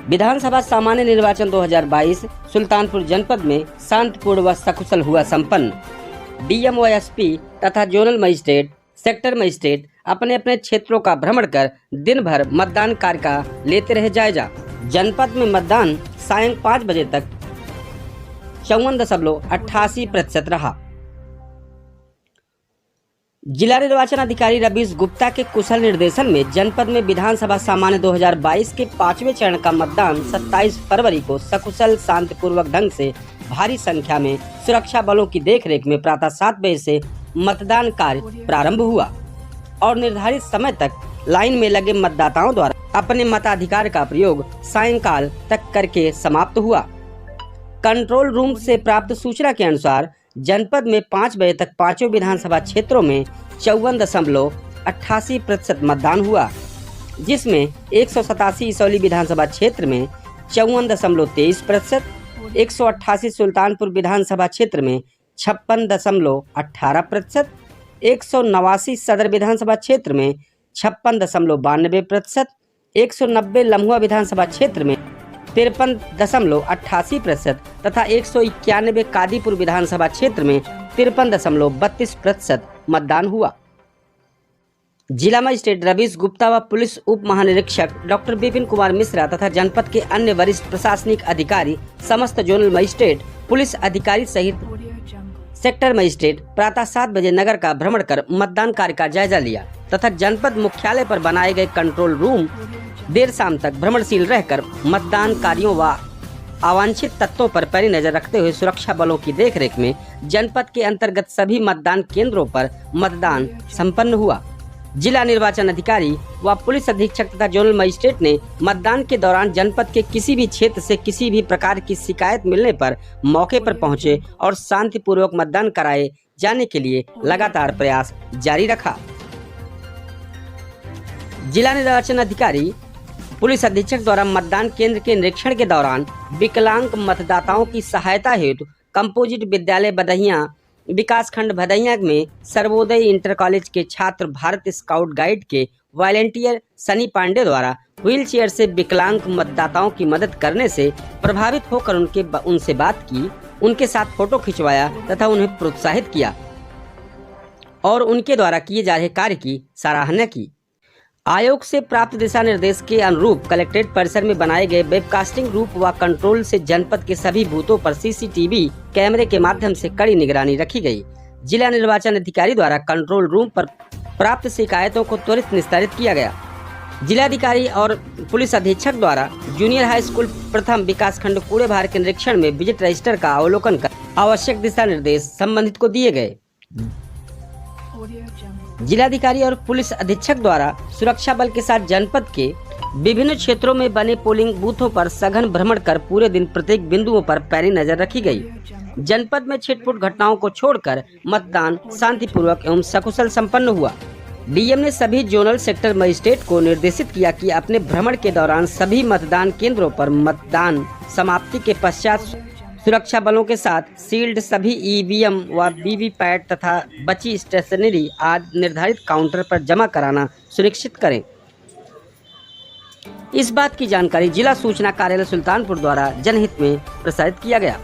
विधानसभा सामान्य निर्वाचन 2022 सुल्तानपुर जनपद में शांतिपूर्ण व सकुशल हुआ संपन्न। डीएम व एसपी तथा जोनल मजिस्ट्रेट, सेक्टर मजिस्ट्रेट अपने अपने क्षेत्रों का भ्रमण कर दिन भर मतदान कार्य का लेते रहे जायजा। जनपद में मतदान सायं 5 बजे तक 54.88% रहा। जिला निर्वाचन अधिकारी रवीश गुप्ता के कुशल निर्देशन में जनपद में विधानसभा सामान्य 2022 के 5वें चरण का मतदान 27 फरवरी को सकुशल शांतिपूर्वक ढंग से भारी संख्या में सुरक्षा बलों की देखरेख में प्रातः 7 बजे से मतदान कार्य प्रारंभ हुआ और निर्धारित समय तक लाइन में लगे मतदाताओं द्वारा अपने मताधिकार का प्रयोग सायंकाल तक करके समाप्त हुआ। कंट्रोल रूम से प्राप्त सूचना के अनुसार जनपद में 5 बजे तक पांचों विधानसभा क्षेत्रों में 54.88% मतदान हुआ, जिसमें 187 इसौली विधानसभा क्षेत्र में 54.23%, 188 सुल्तानपुर विधानसभा क्षेत्र में 56.18%, 189 सदर विधानसभा क्षेत्र में 56.92%, 190 लम्हुआ विधानसभा क्षेत्र में 53.88% तथा 191 कादीपुर विधानसभा क्षेत्र में 53.32% मतदान हुआ। जिला मजिस्ट्रेट रवीश गुप्ता व पुलिस उप महानिरीक्षक डॉक्टर विपिन कुमार मिश्रा तथा जनपद के अन्य वरिष्ठ प्रशासनिक अधिकारी, समस्त जोनल मजिस्ट्रेट, पुलिस अधिकारी सहित सेक्टर मजिस्ट्रेट प्रातः 7 बजे नगर का भ्रमण कर मतदान कार्य का जायजा लिया तथा जनपद मुख्यालय पर बनाए गए कंट्रोल रूम देर शाम तक भ्रमणशील रहकर मतदान कार्यों व अवांछित तत्वों पर पैनी नजर रखते हुए सुरक्षा बलों की देखरेख में जनपद के अंतर्गत सभी मतदान केंद्रों पर मतदान संपन्न हुआ। जिला निर्वाचन अधिकारी व पुलिस अधीक्षक तथा जोनल मजिस्ट्रेट ने मतदान के दौरान जनपद के किसी भी क्षेत्र से किसी भी प्रकार की शिकायत मिलने पर मौके पर पहुंचे और शांतिपूर्वक मतदान कराए जाने के लिए लगातार प्रयास जारी रखा। जिला निर्वाचन अधिकारी पुलिस अधीक्षक द्वारा मतदान केंद्र के निरीक्षण के दौरान विकलांग मतदाताओं की सहायता हेतु कंपोजिट विद्यालय बदहिया विकास खंड भदैया में सर्वोदय इंटर कॉलेज के छात्र भारत स्काउट गाइड के वॉलेंटियर सनी पांडे द्वारा व्हील चेयर से विकलांग मतदाताओं की मदद करने से प्रभावित होकर उनसे बात की, उनके साथ फोटो खिंचवाया तथा उन्हें प्रोत्साहित किया और उनके द्वारा किए जा रहे कार्य की सराहना की। आयोग से प्राप्त दिशा निर्देश के अनुरूप कलेक्ट्रेट परिसर में बनाए गए वेबकास्टिंग रूप व कंट्रोल से जनपद के सभी बूथों पर सीसीटीवी कैमरे के माध्यम से कड़ी निगरानी रखी गई। जिला निर्वाचन अधिकारी द्वारा कंट्रोल रूम पर प्राप्त शिकायतों को त्वरित निस्तारित किया गया। जिलाधिकारी और पुलिस अधीक्षक द्वारा जूनियर हाई स्कूल प्रथम विकास खंड कूड़े भार के निरीक्षण में विजिट रजिस्टर का अवलोकन कर आवश्यक दिशा निर्देश संबंधित को दिए गए। जिलाधिकारी और पुलिस अधीक्षक द्वारा सुरक्षा बल के साथ जनपद के विभिन्न क्षेत्रों में बने पोलिंग बूथों पर सघन भ्रमण कर पूरे दिन प्रत्येक बिंदुओं पर पैनी नजर रखी गई। जनपद में छिटपुट घटनाओं को छोड़कर मतदान शांतिपूर्वक एवं सकुशल संपन्न हुआ। डीएम ने सभी जोनल सेक्टर मजिस्ट्रेट को निर्देशित किया कि अपने भ्रमण के दौरान सभी मतदान केंद्रों पर मतदान समाप्ति के पश्चात सुरक्षा बलों के साथ सील्ड सभी ईवीएम व वीवीपैट तथा बची स्टेशनरी आदि निर्धारित काउंटर पर जमा कराना सुनिश्चित करें। इस बात की जानकारी जिला सूचना कार्यालय सुल्तानपुर द्वारा जनहित में प्रसारित किया गया।